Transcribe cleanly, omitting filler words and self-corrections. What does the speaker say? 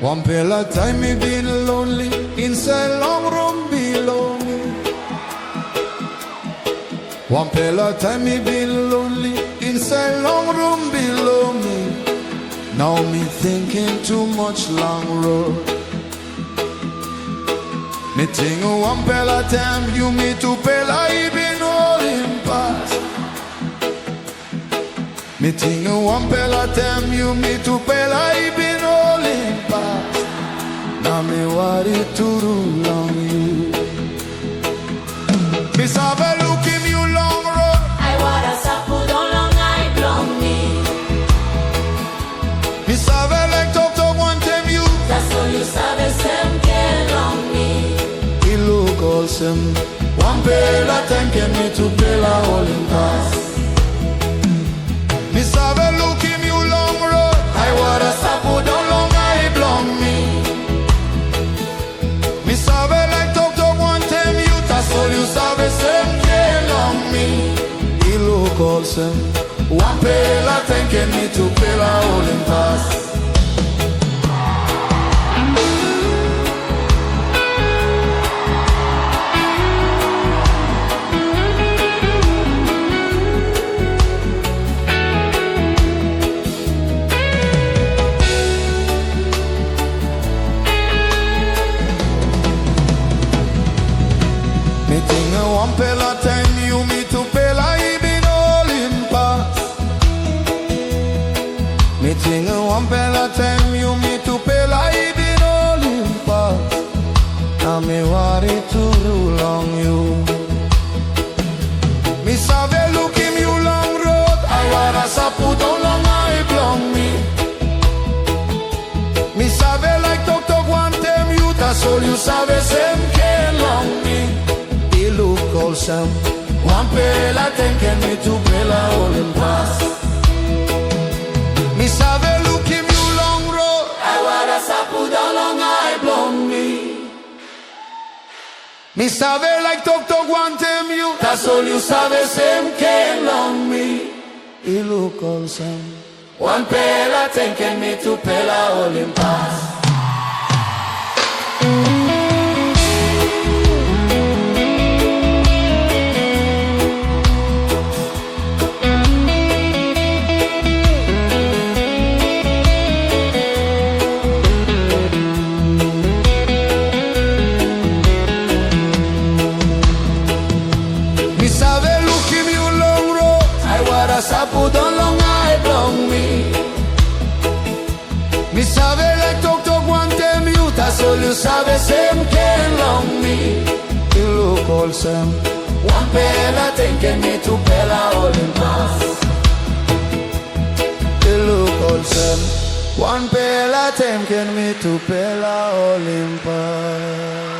Wanpela Taim me been lonely inside long room below me. Wanpela Taim me been lonely inside long room below me. Now me thinking too much long road. Me think Wanpela Taim you me to pela even all in past. Me think Wanpela Taim you me to pela even all in past. Now me worry to rule on you. Me sabe look him you long road. I want a sapu don long I long me. Me sabe like talk one time you. That's all you sabe sem que long me. He look awesome. Wanpela Taim can me to pela all in past. Me sabe look him you long road. I want a sapu don long I belong me. Me sabe like talk one time you. That's all you sabe sem que long me. He look awesome. Wanpela Taim can me to pela all in past. Me think Wanpela Taim you me to pela even all in past. Me think Wanpela Taim you me to pela even all in past. Now me worry to rule on you. Me sabe look him you long road. I want a sapu don long I belong me. Me sabe like talk one time you. That's all you sabe sem que long me. Look awesome. Wanpela Taim can me to pela all in past. Me sabe look him you long road. I want a sapu don long I belong me. Me sabe like talk one time you. That's all you sabe sem que long me. He look awesome. Wanpela Taim can me to pela all in past. Me sabe look him you long road. I want a sapu don long I belong me. Me sabe like talk one time you. That's all you sabe sem que long me. He look awesome. Wanpela Taim can me to pela all in past. He look awesome. Wanpela Taim can me to pela all in past.